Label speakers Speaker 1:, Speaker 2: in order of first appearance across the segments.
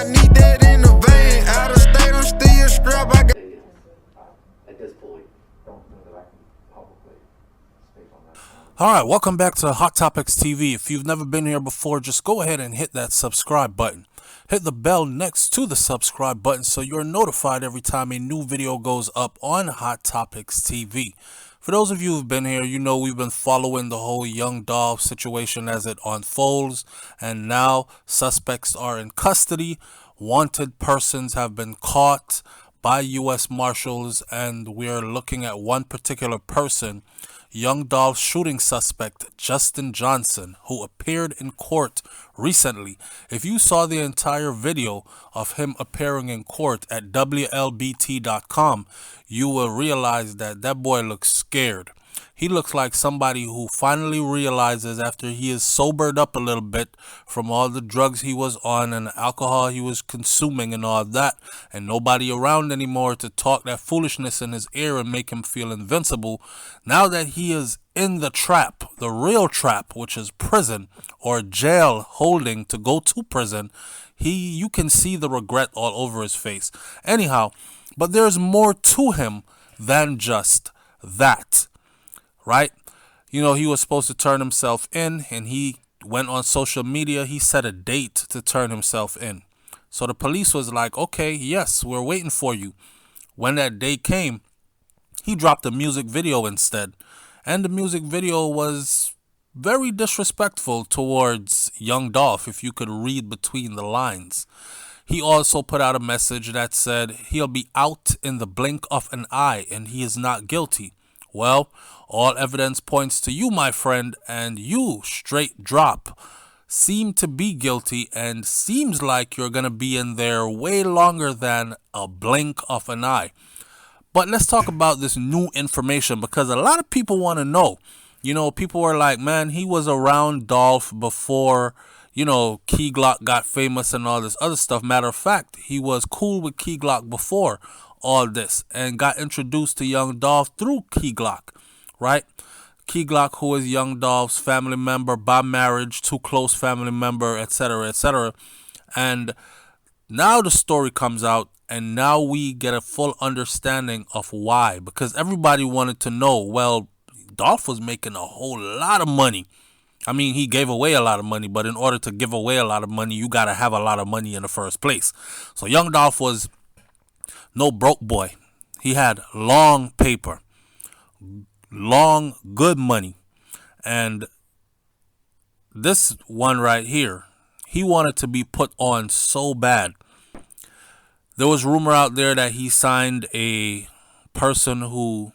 Speaker 1: I need that in the vein. Out of state, I'm still strapped. I got
Speaker 2: at this point. Don't know that I can publicly speak on that.
Speaker 3: Alright, welcome back to Hot Topics TV. If you've never been here before, just go ahead and hit that subscribe button. Hit the bell next to the subscribe button so you're notified every time a new video goes up on Hot Topics TV. For those of you who've been here, you know we've been following the whole young Dolph situation as it unfolds, and now suspects are in custody. Wanted persons have been caught by U.S. Marshals, and we're looking at one particular person, young Dolph shooting suspect Justin Johnson, who appeared in court recently. If you saw the entire video of him appearing in court at WLBT.com, you will realize that that boy looks scared. He looks like somebody who finally realizes after he is sobered up a little bit from all the drugs he was on and the alcohol he was consuming and all that, and nobody around anymore to talk that foolishness in his ear and make him feel invincible. Now that he is in the trap, the real trap, which is prison or jail holding to go to prison, you can see the regret all over his face. Anyhow, but there's more to him than just that. Right? You know, he was supposed to turn himself in, and he went on social media. He set a date to turn himself in. So the police was like, okay, yes, we're waiting for you. When that date came, he dropped a music video instead. And the music video was very disrespectful towards young Dolph, if you could read between the lines. He also put out a message that said he'll be out in the blink of an eye and he is not guilty. Well, all evidence points to you, my friend, and you, straight drop, seem to be guilty and seems like you're going to be in there way longer than a blink of an eye. But let's talk about this new information because a lot of people want to know. You know, people were like, man, he was around Dolph before, you know, Key Glock got famous and all this other stuff. Matter of fact, he was cool with Key Glock before all this and got introduced to young Dolph through Key Glock, right? Key Glock, who is young Dolph's family member by marriage, too close family member, etc., etc. And now the story comes out, and now we get a full understanding of why, because everybody wanted to know, well, Dolph was making a whole lot of money. I mean, he gave away a lot of money, but in order to give away a lot of money, you got to have a lot of money in the first place. So young Dolph was no broke boy. He had long paper, long good money. And this one right here, he wanted to be put on so bad. There was rumor out there that he signed a person who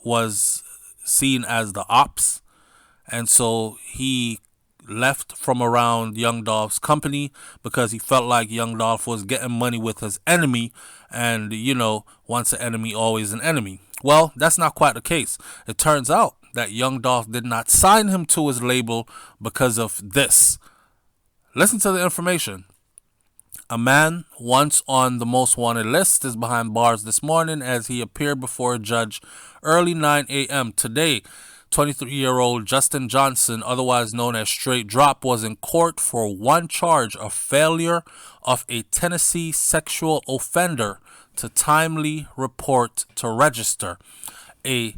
Speaker 3: was seen as the ops. And so he left from around young Dolph's company because he felt like young Dolph was getting money with his enemy, and you know, once an enemy, always an enemy. Well, that's not quite the case. It turns out that young Dolph did not sign him to his label because of this. Listen to the information. A man once on the most wanted list is behind bars this morning as he appeared before a judge early 9 a.m. today. 23-year-old Justin Johnson, otherwise known as Straight Drop, was in court for one charge of failure of a Tennessee sexual offender to timely report to register. A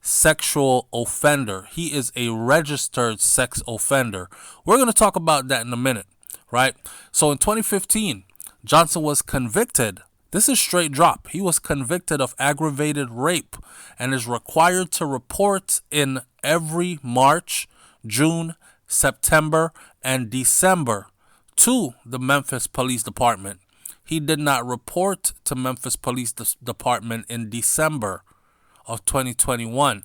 Speaker 3: sexual offender. He is a registered sex offender. We're going to talk about that in a minute, right? So in 2015, Johnson was convicted. This is Straight Drop. He was convicted of aggravated rape and is required to report in every March, June, September, and December to the Memphis Police Department. He did not report to Memphis Police Department in December of 2021,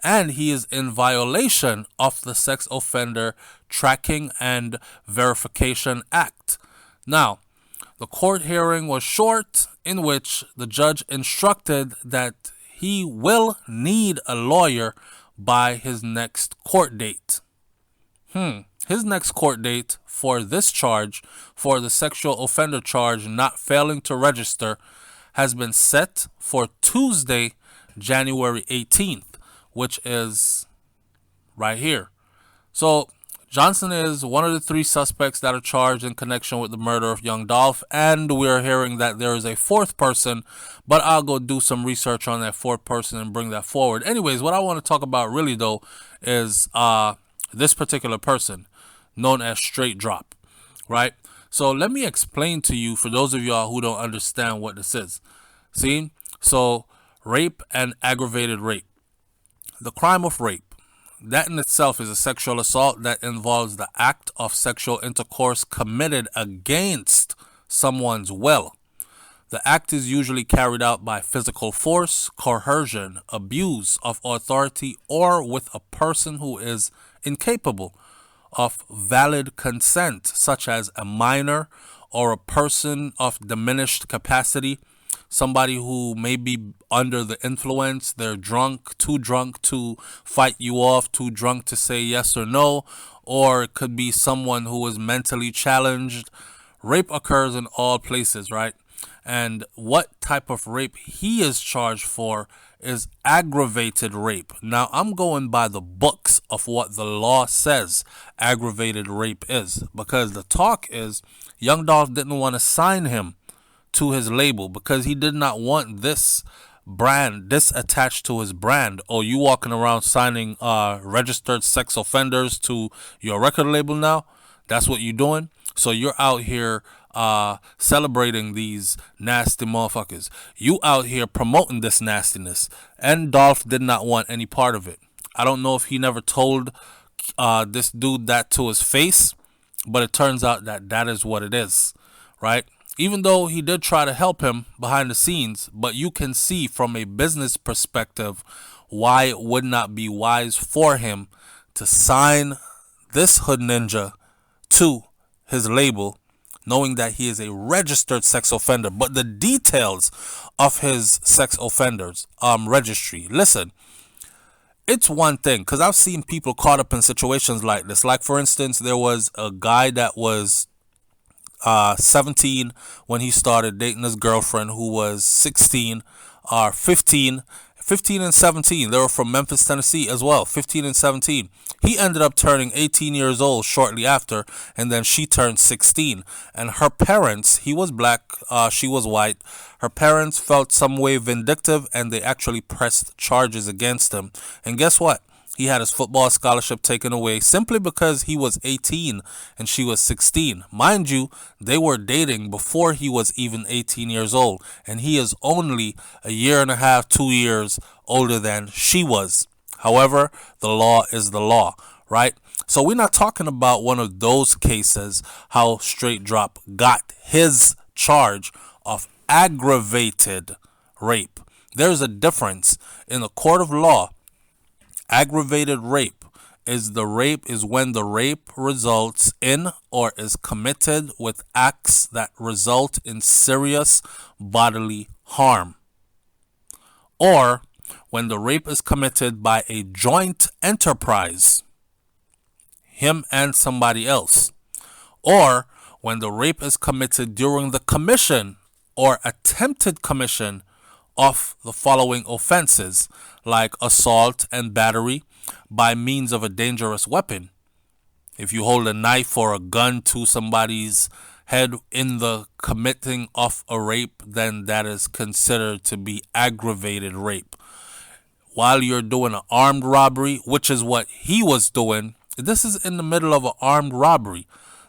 Speaker 3: and he is in violation of the Sex Offender Tracking and Verification Act. Now, the court hearing was short, in which the judge instructed that he will need a lawyer by his next court date. His next court date for this charge, for the sexual offender charge not failing to register, has been set for Tuesday, January 18th, which is right here. So Johnson is one of the 3 suspects that are charged in connection with the murder of young Dolph, and we're hearing that there is a 4th person, but I'll go do some research on that 4th person and bring that forward. Anyways, what I want to talk about really though is this particular person known as Straight Drop, right? So let me explain to you, for those of y'all who don't understand what this is. See? So rape and aggravated rape. The crime of rape. That in itself is a sexual assault that involves the act of sexual intercourse committed against someone's will. The act is usually carried out by physical force, coercion, abuse of authority, or with a person who is incapable of valid consent, such as a minor or a person of diminished capacity. Somebody who may be under the influence, they're drunk to fight you off, too drunk to say yes or no, or it could be someone who is mentally challenged. Rape occurs in all places, right? And what type of rape he is charged for is aggravated rape. Now, I'm going by the books of what the law says aggravated rape is, because the talk is young Dolph didn't want to sign him to his label because he did not want this attached to his brand. Oh, you walking around signing registered sex offenders to your record label now? That's what you're doing? So you're out here celebrating these nasty motherfuckers. You out here promoting this nastiness. And Dolph did not want any part of it. I don't know if he never told this dude that to his face, but it turns out that that is what it is, right? Even though he did try to help him behind the scenes, but you can see from a business perspective why it would not be wise for him to sign this hood ninja to his label, knowing that he is a registered sex offender. But the details of his sex offenders registry, listen, it's one thing, because I've seen people caught up in situations like this. Like, for instance, there was a guy that was 17 when he started dating his girlfriend, who was 16 or 15 and 17. They were from Memphis, Tennessee as well. 15 and 17. He ended up turning 18 years old shortly after, and then she turned 16. And her parents, he was black, she was white. Her parents felt some way vindictive, and they actually pressed charges against him. And guess what? He had his football scholarship taken away simply because he was 18 and she was 16. Mind you, they were dating before he was even 18 years old, and he is only a year and a half, 2 years older than she was. However, the law is the law, right? So we're not talking about one of those cases, how Straight Drop got his charge of aggravated rape. There's a difference in the court of law. Aggravated rape is when the rape results in or is committed with acts that result in serious bodily harm, or when the rape is committed by a joint enterprise, him and somebody else, or when the rape is committed during the commission or attempted commission of the following offenses, like assault and battery by means of a dangerous weapon. If you hold a knife or a gun to somebody's head in the committing of a rape, then that is considered to be aggravated rape. While you're doing an armed robbery, which is what he was doing, this is in the middle of an armed robbery.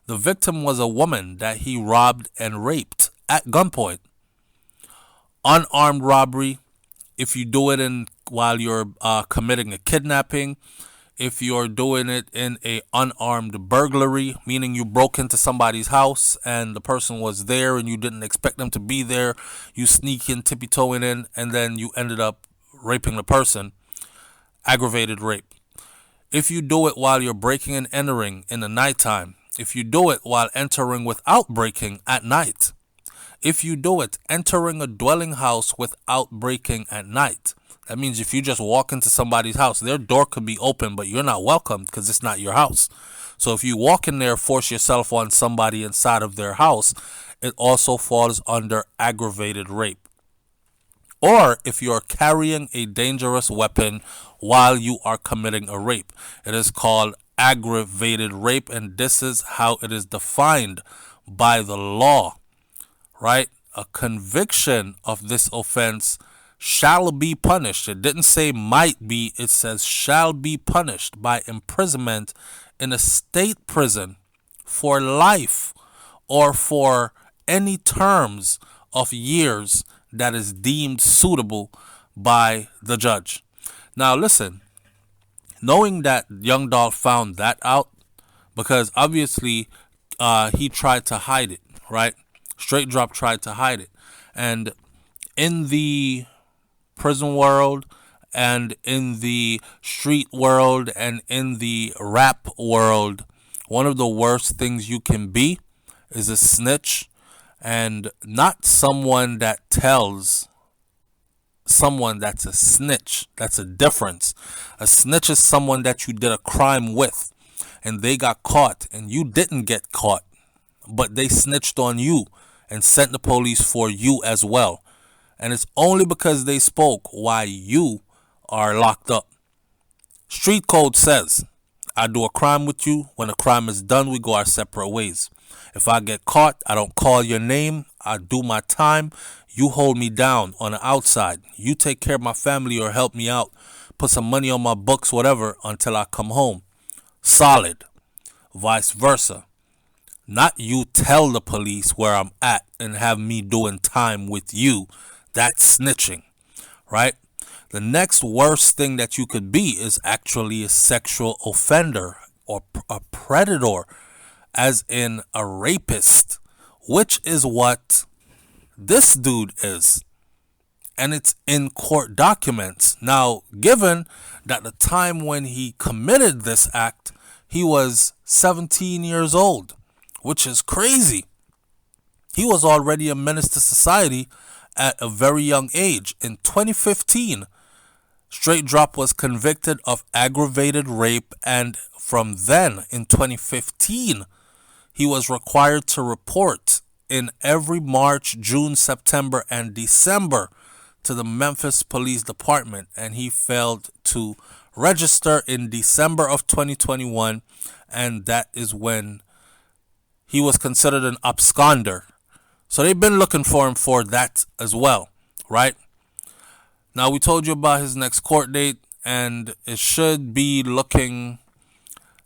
Speaker 3: The victim was a woman that he robbed and raped at gunpoint. Unarmed robbery, if you do it while you're committing a kidnapping, if you're doing it in a unarmed burglary, meaning you broke into somebody's house and the person was there and you didn't expect them to be there, you sneak in, tippy-toeing in, and then you ended up raping the person, aggravated rape. If you do it while you're breaking and entering in the nighttime, if you do it while entering without breaking at night, if you do it entering a dwelling house without breaking at night, that means if you just walk into somebody's house, their door could be open, but you're not welcome because it's not your house. So if you walk in there, force yourself on somebody inside of their house, it also falls under aggravated rape. Or if you're carrying a dangerous weapon while you are committing a rape, it is called aggravated rape, and this is how it is defined by the law, right? A conviction of this offense shall be punished. It didn't say might be, it says shall be punished by imprisonment in a state prison for life or for any terms of years that is deemed suitable by the judge. Now listen, knowing that young Dolph found that out, because obviously he tried to hide it, right? Straight Drop tried to hide it. And in the prison world and in the street world and in the rap world, one of the worst things you can be is a snitch, and not someone that tells someone that's a snitch. That's a difference. A snitch is someone that you did a crime with and they got caught and you didn't get caught, but they snitched on you and sent the police for you as well. And it's only because they spoke why you are locked up. Street code says, I do a crime with you. When a crime is done, we go our separate ways. If I get caught, I don't call your name. I do my time. You hold me down on the outside. You take care of my family or help me out. Put some money on my books, whatever, until I come home. Solid. Vice versa. Not you tell the police where I'm at and have me doing time with you. That's snitching, right? The next worst thing that you could be is actually a sexual offender or a predator, as in a rapist, which is what this dude is. And it's in court documents. Now, given that the time when he committed this act, he was 17 years old, which is crazy. He was already a menace to society at a very young age. In 2015, Straight Drop was convicted of aggravated rape, and from then, in 2015, he was required to report in every March, June, September, and December to the Memphis Police Department, and he failed to register in December of 2021, and that is when he was considered an absconder. So they've been looking for him for that as well, right? Now, we told you about his next court date, and it should be looking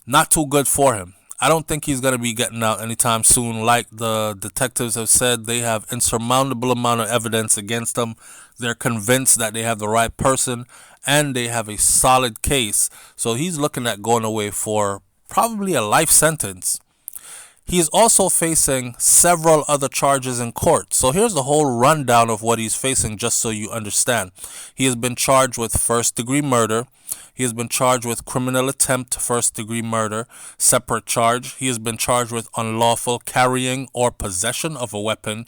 Speaker 3: not too good for him. I don't think he's going to be getting out anytime soon. Like the detectives have said, they have insurmountable amount of evidence against him. They're convinced that they have the right person, and they have a solid case. So he's looking at going away for probably a life sentence. He is also facing several other charges in court. So here's the whole rundown of what he's facing, just so you understand. He has been charged with first-degree murder. He has been charged with criminal attempt first-degree murder, separate charge. He has been charged with unlawful carrying or possession of a weapon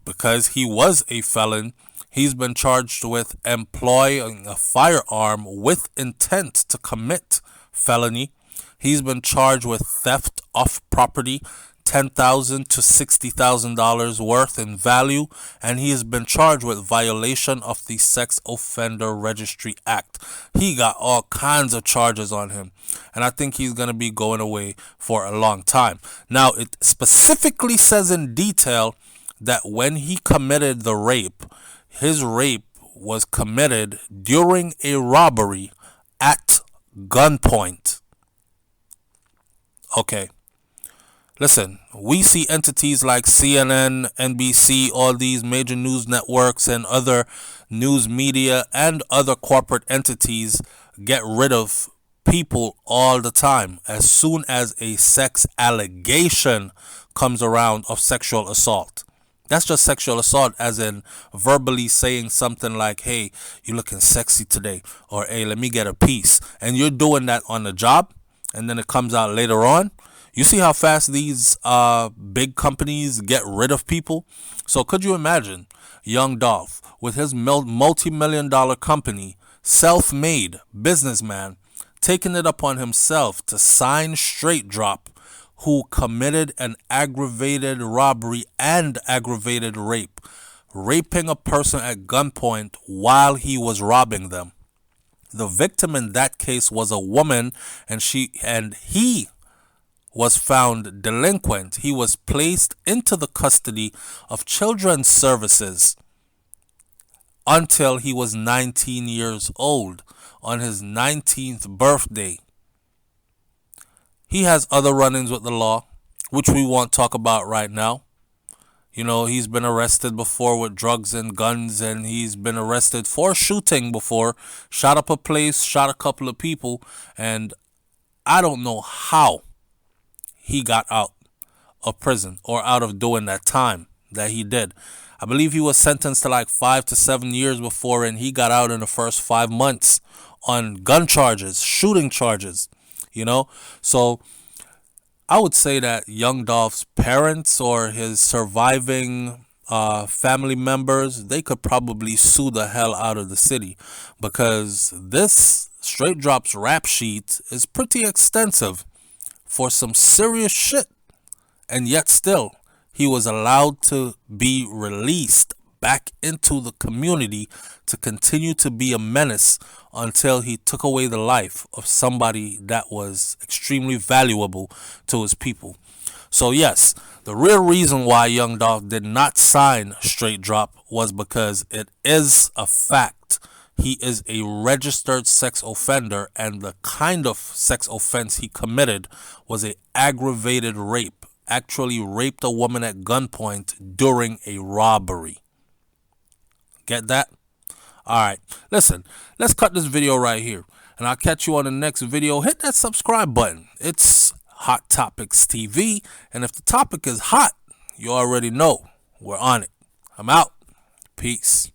Speaker 3: because he was a felon. He's been charged with employing a firearm with intent to commit felony. He's been charged with theft of property, $10,000 to $60,000 worth in value, and he has been charged with violation of the Sex Offender Registry Act. He got all kinds of charges on him, and I think he's going to be going away for a long time. Now, it specifically says in detail that when he committed the rape, his rape was committed during a robbery at gunpoint. Okay, listen, we see entities like CNN, NBC, all these major news networks and other news media and other corporate entities get rid of people all the time as soon as a sex allegation comes around of sexual assault. That's just sexual assault, as in verbally saying something like, hey, you're looking sexy today, or hey, let me get a piece. And you're doing that on the job, and then it comes out later on. You see how fast these big companies get rid of people? So could you imagine young Dolph with his multi-million-dollar company, self-made businessman, taking it upon himself to sign Straight Drop, who committed an aggravated robbery and aggravated rape, raping a person at gunpoint while he was robbing them. The victim in that case was a woman, and he was found delinquent. He was placed into the custody of Children's Services until he was 19 years old on his 19th birthday. He has other run-ins with the law, which we won't talk about right now. You know, he's been arrested before with drugs and guns, and he's been arrested for shooting before. Shot up a place, shot a couple of people, and I don't know how he got out of prison or out of doing that time that he did. I believe he was sentenced to like 5 to 7 years before, and he got out in the first 5 months on gun charges, shooting charges, you know? So I would say that young Dolph's parents or his surviving family members, they could probably sue the hell out of the city, because this Straight Drop's rap sheet is pretty extensive for some serious shit. And yet still, he was allowed to be released back into the community to continue to be a menace until he took away the life of somebody that was extremely valuable to his people. So yes, the real reason why Young Dolph did not sign Straight Drop was because it is a fact. He is a registered sex offender, and the kind of sex offense he committed was an aggravated rape. Actually raped a woman at gunpoint during a robbery. Get that? Alright, listen, let's cut this video right here, and I'll catch you on the next video. Hit that subscribe button. It's Hot Topics TV, and if the topic is hot, you already know we're on it. I'm out. Peace.